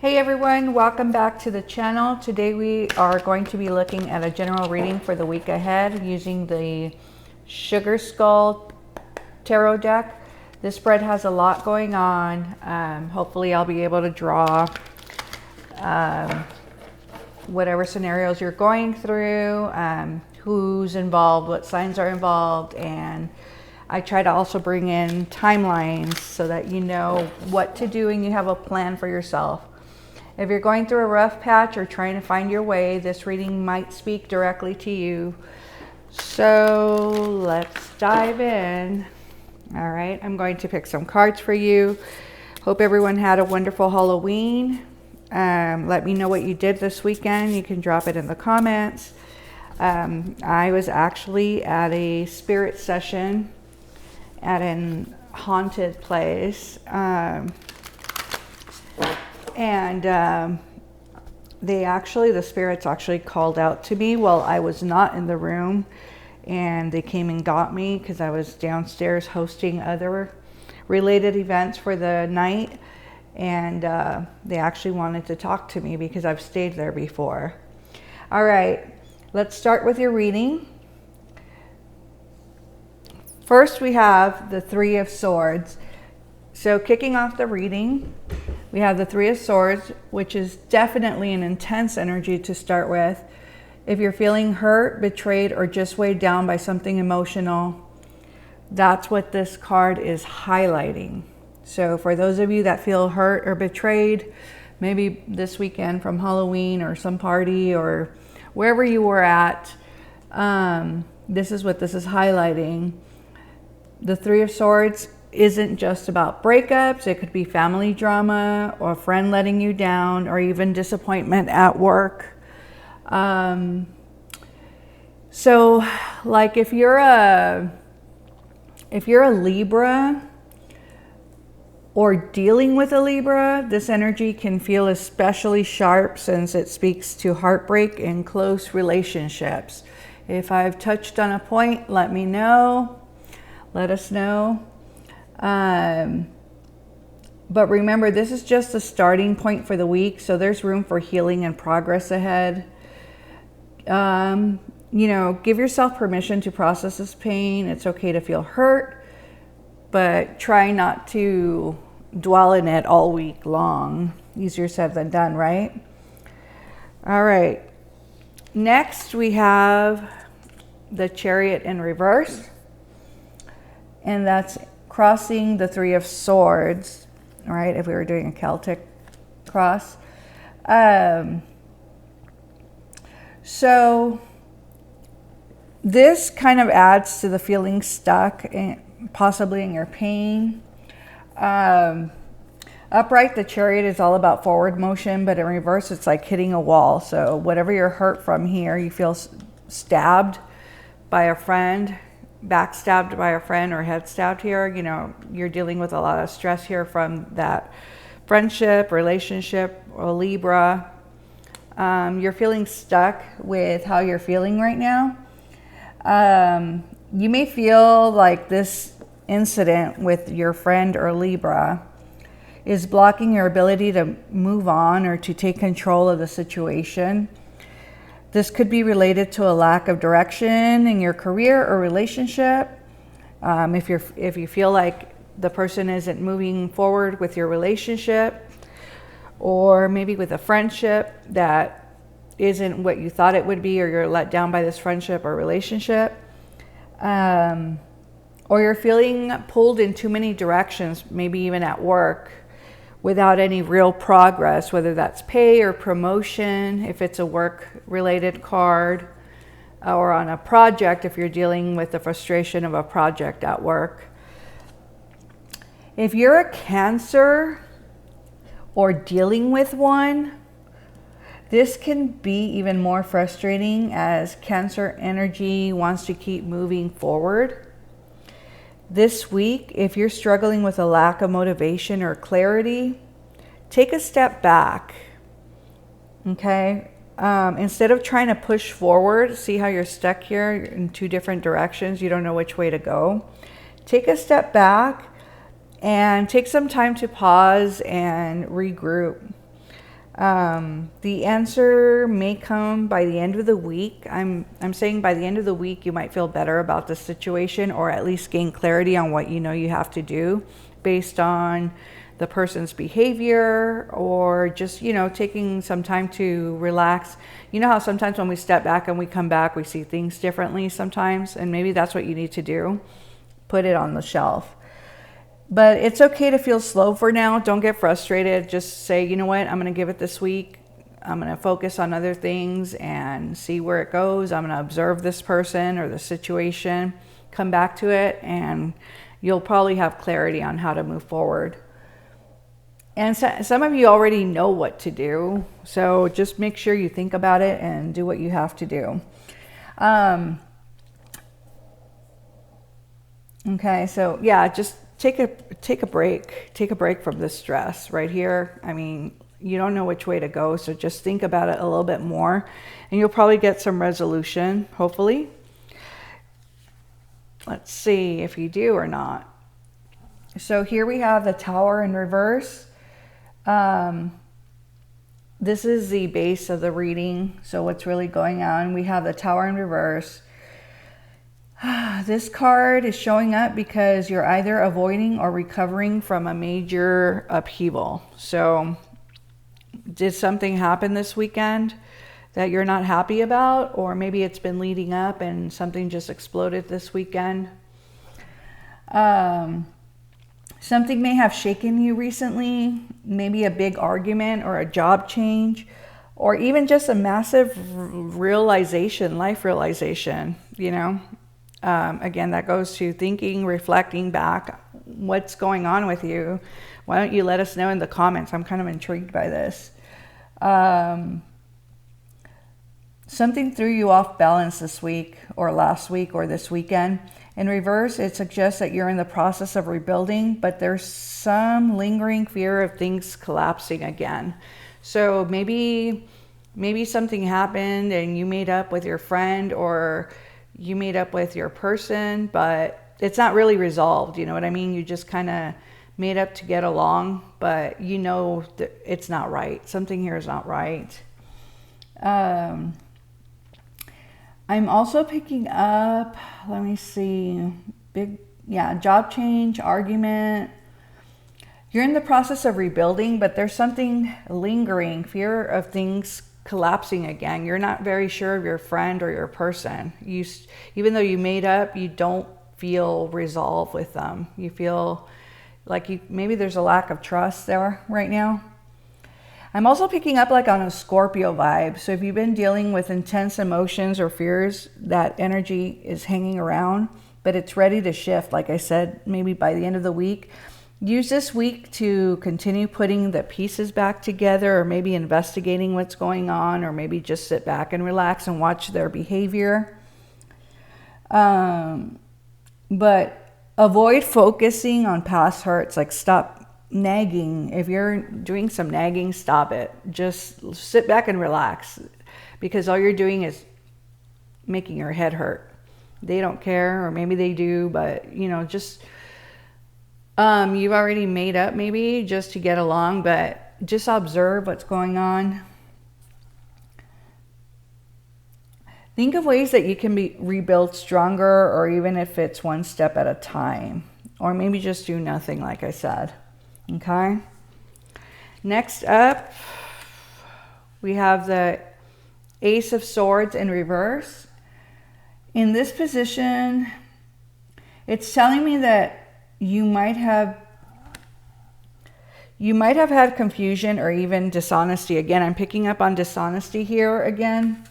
Hey everyone, welcome back to the channel. Today we are going to be looking at a general reading for the week ahead using the Sugar Skull Tarot deck. This spread has a lot going on. Hopefully I'll be able to draw whatever scenarios you're going through, who's involved, what signs are involved, and I try to also bring in timelines so that you know what to do and you have a plan for yourself. If you're going through a rough patch or trying to find your way, this reading might speak directly to you. So let's dive in. All right, I'm going to pick some cards for you. Hope everyone had a wonderful Halloween. Let me know what you did this weekend. You can drop it in the comments. I was actually at a spirit session at an haunted place. The spirits actually called out to me while I was not in the room, and they came and got me because I was downstairs hosting other related events for the night, and they actually wanted to talk to me because I've stayed there before. All right, let's start with your reading. First, we have the Three of Swords. So kicking off the reading, we have the Three of Swords, which is definitely an intense energy to start with. If you're feeling hurt, betrayed, or just weighed down by something emotional, that's what this card is highlighting. So for those of you that feel hurt or betrayed, maybe this weekend from Halloween or some party or wherever you were at, this is what this is highlighting. The Three of Swords isn't just about breakups. It could be family drama or a friend letting you down or even disappointment at work. So like if you're a Libra or dealing with a Libra, this energy can feel especially sharp since it speaks to heartbreak in close relationships. If I've touched on a point, let me know. Let us know. But remember, this is just the starting point for the week, so there's room for healing and progress ahead. You know, give yourself permission to process this pain. It's okay to feel hurt, but try not to dwell in it all week long. Easier said than done, right? All right. Next, we have the Chariot in reverse, and that's crossing the Three of Swords, right? If we were doing a Celtic cross. So this kind of adds to the feeling stuck and possibly in your pain. Upright, the Chariot is all about forward motion, but in reverse, it's like hitting a wall. So whatever you're hurt from here, you feel stabbed by a friend, backstabbed by a friend, or head stabbed here, you know, you're dealing with a lot of stress here from that friendship, relationship, or Libra. You're feeling stuck with how you're feeling right now. You may feel like this incident with your friend or Libra is blocking your ability to move on or to take control of the situation. This could be related to a lack of direction in your career or relationship. If you feel like the person isn't moving forward with your relationship, or maybe with a friendship that isn't what you thought it would be, or you're let down by this friendship or relationship, or you're feeling pulled in too many directions, maybe even at work, without any real progress, whether that's pay or promotion, if it's a work-related card, or on a project, if you're dealing with the frustration of a project at work. If you're a Cancer or dealing with one, this can be even more frustrating as Cancer energy wants to keep moving forward. This week, if you're struggling with a lack of motivation or clarity, take a step back, okay? Instead of trying to push forward, see how you're stuck here in two different directions, you don't know which way to go. Take a step back and take some time to pause and regroup. The answer may come by the end of the week. I'm saying by the end of the week, you might feel better about the situation, or at least gain clarity on what you know you have to do based on the person's behavior, or just, you know, taking some time to relax. You know how sometimes when we step back and we come back, we see things differently sometimes, and maybe that's what you need to do. Put it on the shelf. But it's okay to feel slow for now. Don't get frustrated. Just say, you know what, I'm going to give it this week. I'm going to focus on other things and see where it goes. I'm going to observe this person or the situation, come back to it, and you'll probably have clarity on how to move forward. And so, some of you already know what to do. So just make sure you think about it and do what you have to do. Okay, so yeah, just take a break. Take a break from this stress right here. I mean, you don't know which way to go, so just think about it a little bit more, and you'll probably get some resolution, hopefully. Let's see if you do or not. So here we have the Tower in reverse. This is the base of the reading, so what's really going on. We have the Tower in reverse. This card is showing up because you're either avoiding or recovering from a major upheaval. So did something happen this weekend that you're not happy about? Or maybe it's been leading up and something just exploded this weekend. Something may have shaken you recently, maybe a big argument or a job change, or even just a massive realization, life realization, you know. Again, that goes to thinking, reflecting back, what's going on with you. Why don't you let us know in the comments? I'm kind of intrigued by this. Something threw you off balance this week or last week or this weekend. In reverse, it suggests that you're in the process of rebuilding, but there's some lingering fear of things collapsing again. So maybe something happened and you made up with your friend, or you made up with your person, but it's not really resolved. You know what I mean? You just kind of made up to get along, but you know that it's not right. Something here is not right. I'm also picking up, let me see, job change, argument. You're in the process of rebuilding, but there's something lingering, fear of things collapsing again. You're not very sure of your friend or your person. Even though you made up, you don't feel resolve with them. You feel like maybe there's a lack of trust there right now. I'm also picking up like on a Scorpio vibe. So if you've been dealing with intense emotions or fears, that energy is hanging around, but it's ready to shift. Like I said, maybe by the end of the week. Use this week to continue putting the pieces back together, or maybe investigating what's going on, or maybe just sit back and relax and watch their behavior. But avoid focusing on past hurts. Like, stop nagging. If you're doing some nagging, stop it. Just sit back and relax, because all you're doing is making your head hurt. They don't care, or maybe they do, but you know, just you've already made up maybe just to get along, but just observe what's going on. Think of ways that you can be rebuilt stronger, or even if it's one step at a time, or maybe just do nothing, like I said. Okay. Next up, we have the Ace of Swords in reverse. In this position, it's telling me that you might have had confusion or even dishonesty. Again, I'm picking up on dishonesty here again.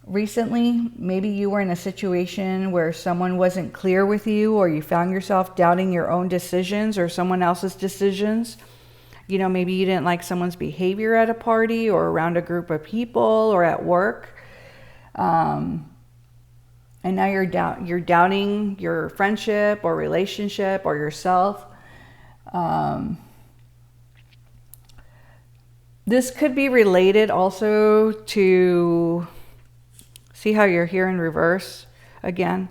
Recently, maybe you were in a situation where someone wasn't clear with you, or you found yourself doubting your own decisions or someone else's decisions. You know, maybe you didn't like someone's behavior at a party or around a group of people or at work. And now you're doubting your friendship or relationship or yourself. This could be related also to, see how you're here in reverse again.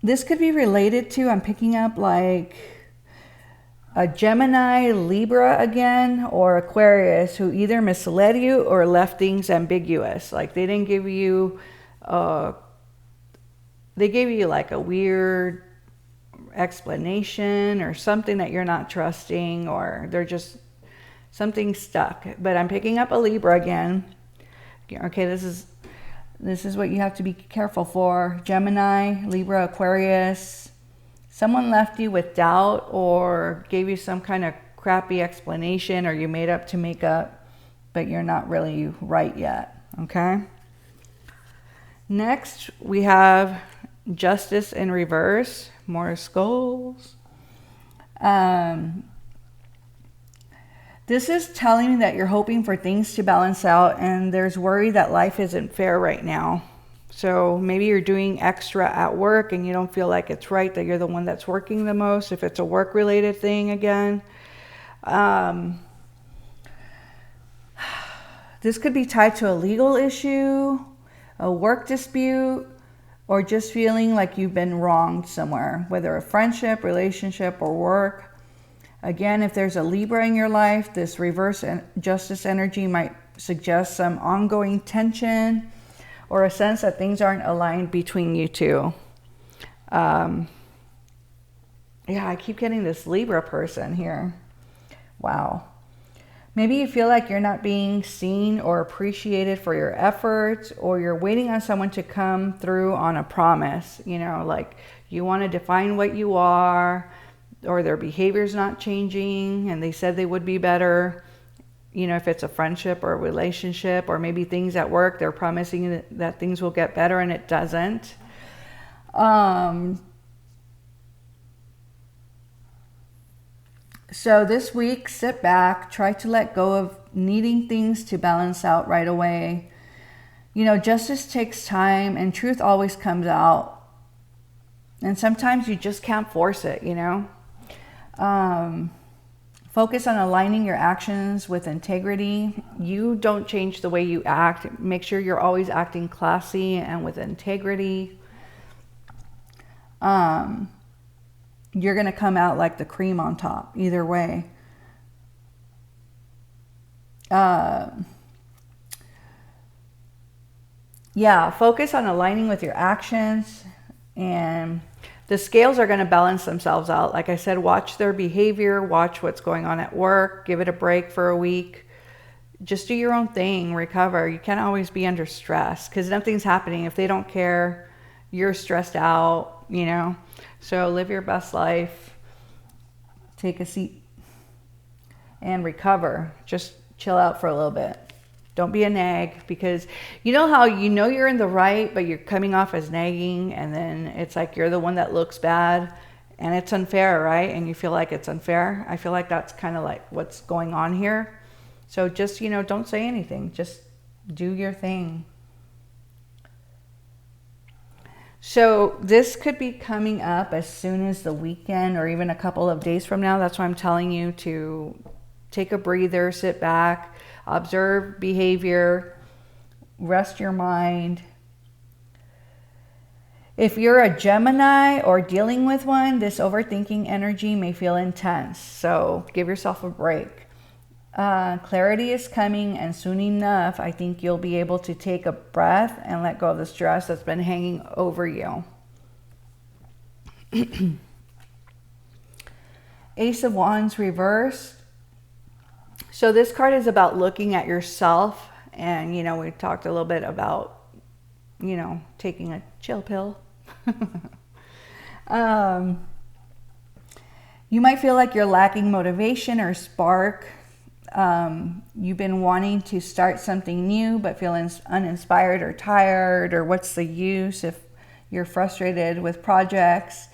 This could be related to, I'm picking up like a Gemini, Libra again, or Aquarius who either misled you or left things ambiguous. Like they didn't give you, they gave you like a weird explanation or something that you're not trusting, or they're just something stuck. But I'm picking up a Libra again. Okay, this is what you have to be careful for. Gemini, Libra, Aquarius. Someone left you with doubt or gave you some kind of crappy explanation, or you made up to make up, but you're not really right yet, okay? Next, we have Justice in reverse, more skulls. This is telling me that you're hoping for things to balance out, and there's worry that life isn't fair right now. So maybe you're doing extra at work and you don't feel like it's right that you're the one that's working the most, if it's a work-related thing again. This could be tied to a legal issue, a work dispute, or just feeling like you've been wronged somewhere, whether a friendship, relationship, or work. Again, if there's a Libra in your life, this reverse justice energy might suggest some ongoing tension or a sense that things aren't aligned between you two. Yeah, I keep getting this Libra person here. Wow. Maybe you feel like you're not being seen or appreciated for your efforts, or you're waiting on someone to come through on a promise. You know, like you want to define what you are, or their behavior's not changing and they said they would be better. You know, if it's a friendship or a relationship, or maybe things at work, they're promising that things will get better and it doesn't. So this week, sit back, try to let go of needing things to balance out right away. You know, justice takes time and truth always comes out. And sometimes you just can't force it, you know. Focus on aligning your actions with integrity. You don't change the way you act. Make sure you're always acting classy and with integrity. You're going to come out like the cream on top, either way. Yeah, focus on aligning with your actions, and the scales are going to balance themselves out. Like I said, watch their behavior, watch what's going on at work, give it a break for a week. Just do your own thing, recover. You can't always be under stress because nothing's happening. If they don't care, you're stressed out, you know. So live your best life, take a seat, and recover. Just chill out for a little bit. Don't be a nag, because you know how you know you're in the right, but you're coming off as nagging, and then it's like you're the one that looks bad, and it's unfair, right? And you feel like it's unfair. I feel like that's kind of like what's going on here. So just, you know, don't say anything. Just do your thing. So this could be coming up as soon as the weekend or even a couple of days from now. That's why I'm telling you to take a breather, sit back, observe behavior, rest your mind. If you're a Gemini or dealing with one, this overthinking energy may feel intense. So give yourself a break. Clarity is coming, and soon enough, I think you'll be able to take a breath and let go of the stress that's been hanging over you. Ace of Wands reversed. So this card is about looking at yourself, and, you know, we talked a little bit about, you know, taking a chill pill. You might feel like you're lacking motivation or spark. You've been wanting to start something new but feeling uninspired or tired, or what's the use if you're frustrated with projects.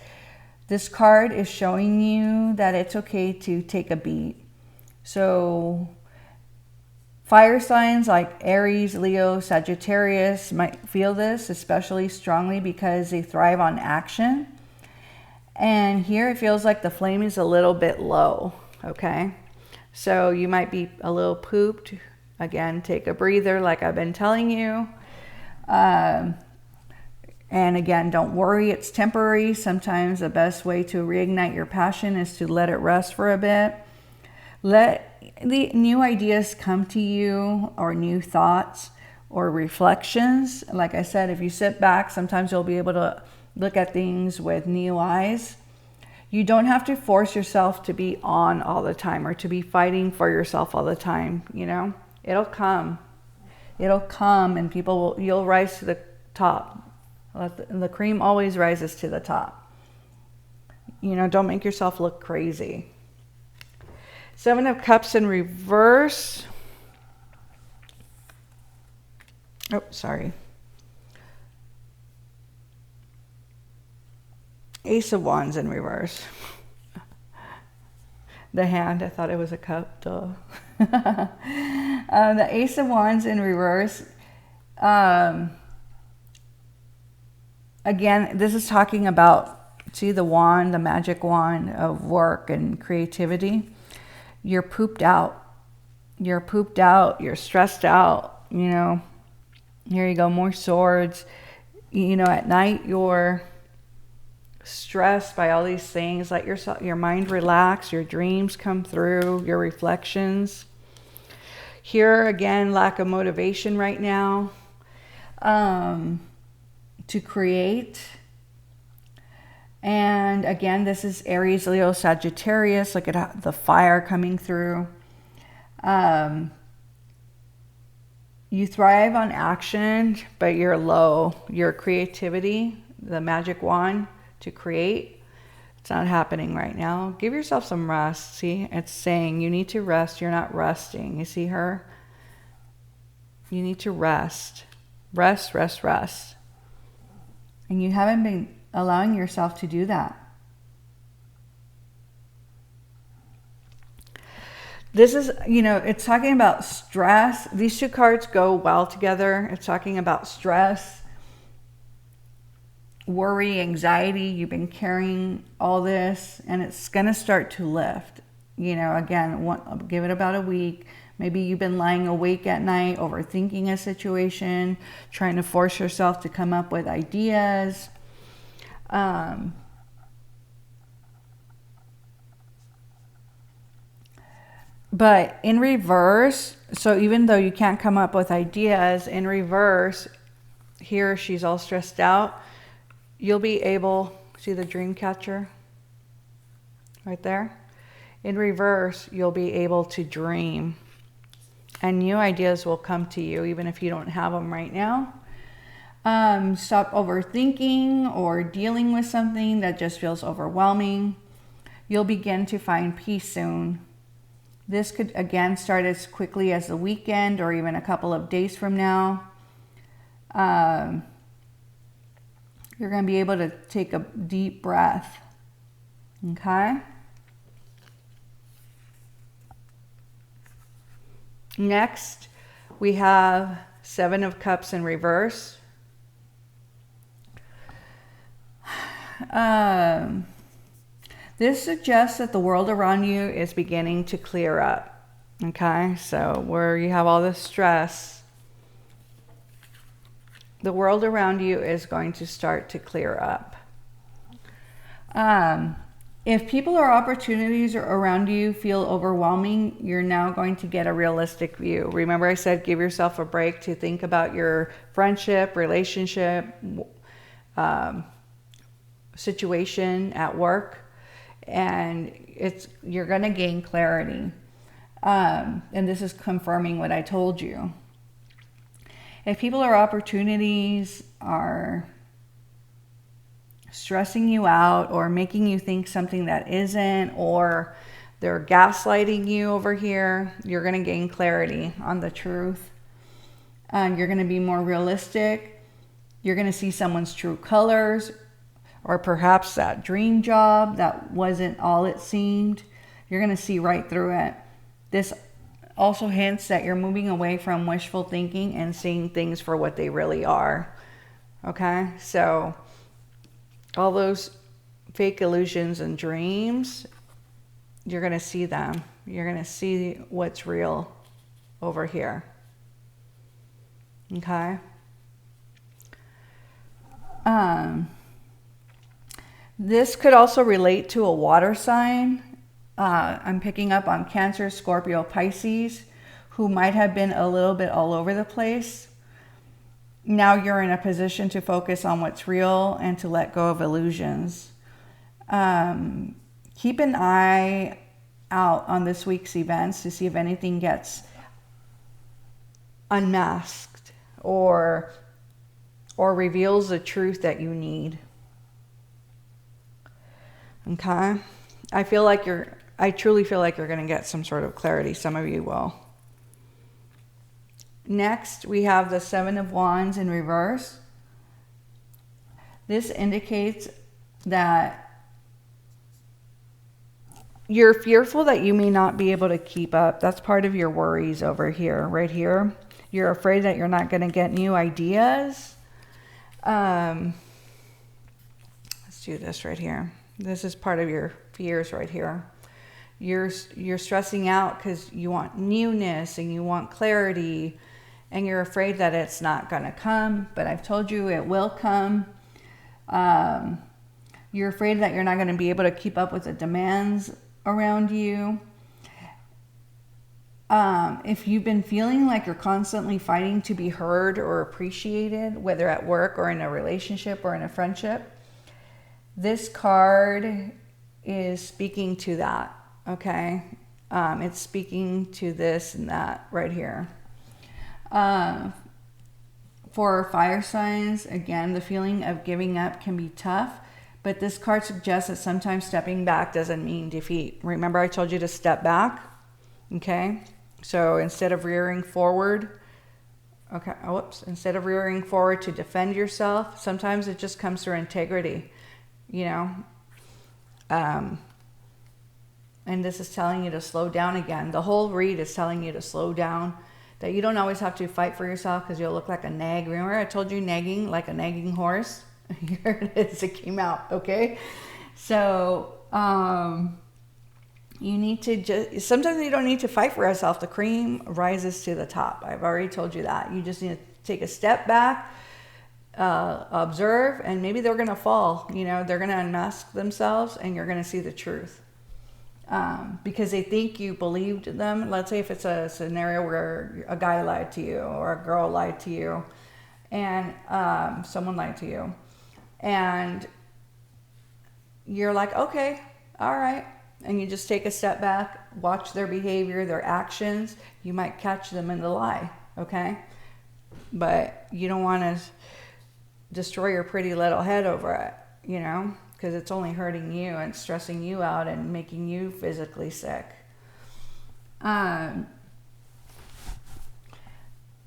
This card is showing you that it's okay to take a beat. So fire signs like Aries, Leo, Sagittarius might feel this especially strongly because they thrive on action. And here it feels like the flame is a little bit low, okay? So you might be a little pooped. Again, take a breather like I've been telling you. And again, don't worry, it's temporary. Sometimes the best way to reignite your passion is to let it rest for a bit. Let the new ideas come to you, or new thoughts or reflections. Like I said, if you sit back, sometimes you'll be able to look at things with new eyes. You don't have to force yourself to be on all the time or to be fighting for yourself all the time, you know? It'll come. It'll come, and you'll rise to the top. The cream always rises to the top. You know, don't make yourself look crazy. 7 of Cups in reverse. Oh, sorry. Ace of Wands in reverse. The hand, I thought it was a cup, duh. The Ace of Wands in reverse. Again, this is talking about, see the wand, the magic wand of work and creativity. You're pooped out. You're pooped out. You're stressed out. You know, here you go, more swords. You know, at night you're stressed by all these things. Let your mind relax. Your dreams come through. Your reflections. Here again, lack of motivation right now. To create. And again, this is Aries, Leo, Sagittarius. Look at the fire coming through. You thrive on action, but you're low. Your creativity, the magic wand to create, it's not happening right now. Give yourself some rest. See, it's saying you need to rest. You're not resting. You see her? You need to rest. Rest, rest, rest. And you haven't been allowing yourself to do that. This is, you know, it's talking about stress. These two cards go well together. It's talking about stress, worry, anxiety. You've been carrying all this, and it's going to start to lift. You know, again, give it about a week. Maybe you've been lying awake at night, overthinking a situation, trying to force yourself to come up with ideas. But in reverse, so even though you can't come up with ideas, in reverse, here she's all stressed out. You'll be able, see the dream catcher right there? In reverse, you'll be able to dream. And new ideas will come to you, even if you don't have them right now. Stop overthinking or dealing with something that just feels overwhelming. You'll begin to find peace soon. This could, again, start as quickly as the weekend or even a couple of days from now. You're going to be able to take a deep breath. Okay? Next, we have 7 of Cups in reverse. This suggests that the world around you is beginning to clear up. Okay, so where you have all this stress, the world around you is going to start to clear up. If people or opportunities around you feel overwhelming, you're now going to get a realistic view. Remember I said give yourself a break to think about your friendship, relationship, situation at work, and you're going to gain clarity. And this is confirming what I told you. If people or opportunities are stressing you out or making you think something that isn't, or they're gaslighting you over here, you're going to gain clarity on the truth. You're going to be more realistic. You're going to see someone's true colors, or perhaps that dream job that wasn't all it seemed. You're going to see right through it. This also hints that you're moving away from wishful thinking and seeing things for what they really are. Okay, so all those fake illusions and dreams, you're going to see them. You're going to see what's real over here. Okay? This could also relate to a water sign. I'm picking up on Cancer, Scorpio, Pisces, who might have been a little bit all over the place. Now you're in a position to focus on what's real and to let go of illusions. Keep an eye out on this week's events to see if anything gets unmasked or reveals the truth that you need. Okay? I truly feel like you're going to get some sort of clarity. Some of you will. Next, we have the Seven of Wands in reverse. This indicates that you're fearful that you may not be able to keep up. That's part of your worries over here, right here. You're afraid that you're not going to get new ideas. Let's do this right here. This is part of your fears right here. You're stressing out because you want newness and you want clarity, and you're afraid that it's not going to come, but I've told you it will come. You're afraid that you're not going to be able to keep up with the demands around you. If you've been feeling like you're constantly fighting to be heard or appreciated, whether at work or in a relationship or in a friendship, this card is speaking to that, okay? It's speaking to this and that right here. For fire signs, again, the feeling of giving up can be tough, but this card suggests that sometimes stepping back doesn't mean defeat. Remember I told you to step back? Okay? So instead of rearing forward, instead of rearing forward to defend yourself, sometimes it just comes through integrity, you know? And this is telling you to slow down again. The whole read is telling you to slow down, that you don't always have to fight for yourself because you'll look like a nag. Remember I told you nagging, like a nagging horse? Here it is, it came out, okay? So, you need to sometimes you don't need to fight for yourself. The cream rises to the top. I've already told you that. You just need to take a step back, observe, and maybe they're going to fall. You know, they're going to unmask themselves and you're going to see the truth. Because they think you believed them. Let's say if it's a scenario where a guy lied to you or a girl lied to you and someone lied to you. And you're like, okay, all right. And you just take a step back, watch their behavior, their actions. You might catch them in the lie, okay? But you don't want to destroy your pretty little head over it, you know? Because it's only hurting you and stressing you out and making you physically sick.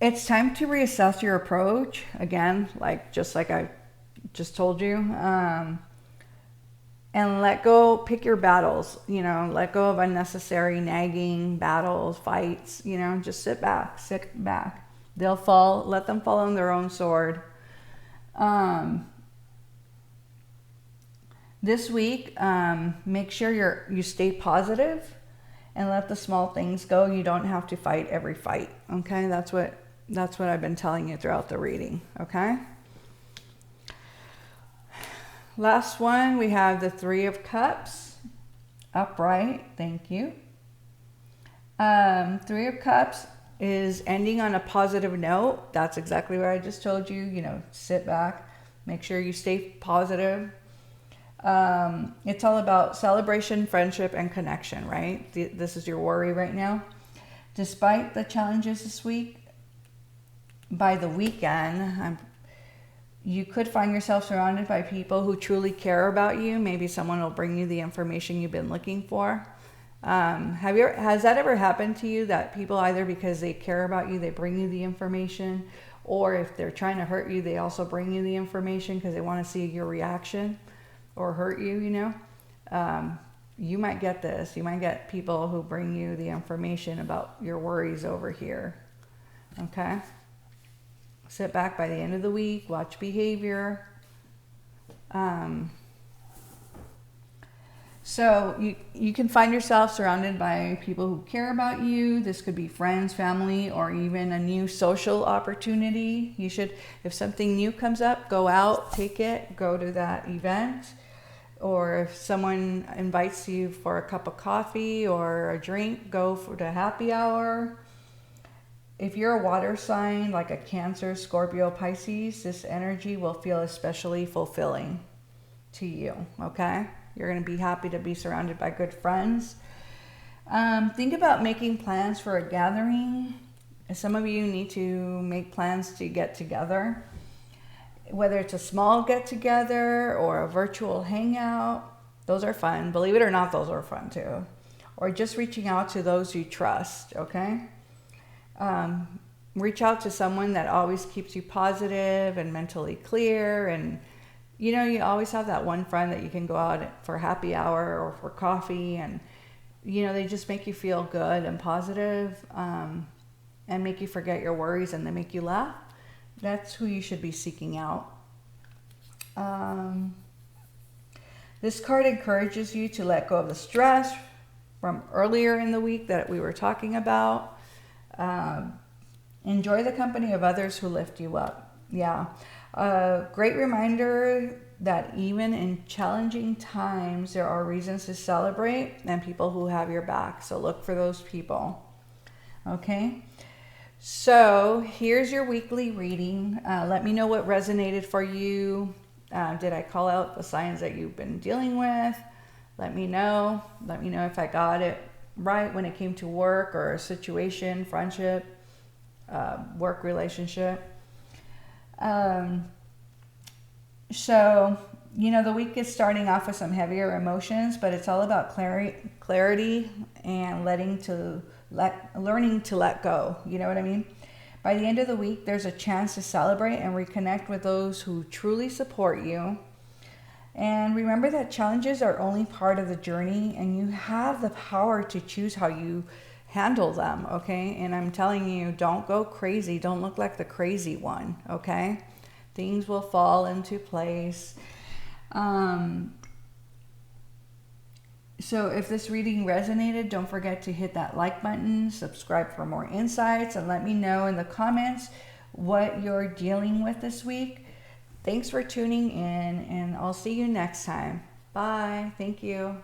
It's time to reassess your approach. Again, just like I just told you. And let go, pick your battles, you know, let go of unnecessary nagging, battles, fights, you know, just sit back. They'll fall, let them fall on their own sword. This week, make sure you stay positive and let the small things go. You don't have to fight every fight, okay? That's what I've been telling you throughout the reading, okay? Last one, we have the Three of Cups, upright, thank you. Three of Cups is ending on a positive note. That's exactly what I just told you, you know, sit back, make sure you stay positive. It's all about celebration, friendship, and connection, right? This is your worry right now. Despite the challenges this week, by the weekend, you could find yourself surrounded by people who truly care about you. Maybe someone will bring you the information you've been looking for. Has that ever happened to you, that people, either because they care about you, they bring you the information, or if they're trying to hurt you, they also bring you the information because they want to see your reaction or hurt you, you know? You might get this. You might get people who bring you the information about your worries over here, okay? Sit back by the end of the week, watch behavior. So you can find yourself surrounded by people who care about you. This could be friends, family, or even a new social opportunity. You should, if something new comes up, go out, take it, go to that event. Or if someone invites you for a cup of coffee or a drink, go for the happy hour. If you're a water sign like a Cancer, Scorpio, Pisces, this energy will feel especially fulfilling to you, okay? You're going to be happy to be surrounded by good friends. Think about making plans for a gathering. Some of you need to make plans to get together, whether it's a small get together or a virtual hangout. Those are fun. Believe it or not, those are fun too. Or just reaching out to those you trust, okay? Reach out to someone that always keeps you positive and mentally clear. And you know, you always have that one friend that you can go out for happy hour or for coffee, and you know, they just make you feel good and positive, and make you forget your worries, and they make you laugh. That's who you should be seeking out. This card encourages you to let go of the stress from earlier in the week that we were talking about. Enjoy the company of others who lift you up. Yeah. Great reminder that even in challenging times, there are reasons to celebrate and people who have your back. So look for those people. Okay. So here's your weekly reading. Let me know what resonated for you. Did I call out the signs that you've been dealing with? Let me know. Let me know if I got it right when it came to work or a situation, friendship, work relationship. So, you know, the week is starting off with some heavier emotions, but it's all about clarity and learning to let go. You know what I mean? By the end of the week, there's a chance to celebrate and reconnect with those who truly support you. And remember that challenges are only part of the journey, and you have the power to choose how you handle them, okay? And I'm telling you, don't go crazy. Don't look like the crazy one, okay? Things will fall into place. So if this reading resonated, don't forget to hit that like button, subscribe for more insights, and let me know in the comments what you're dealing with this week. Thanks for tuning in, and I'll see you next time. Bye. Thank you.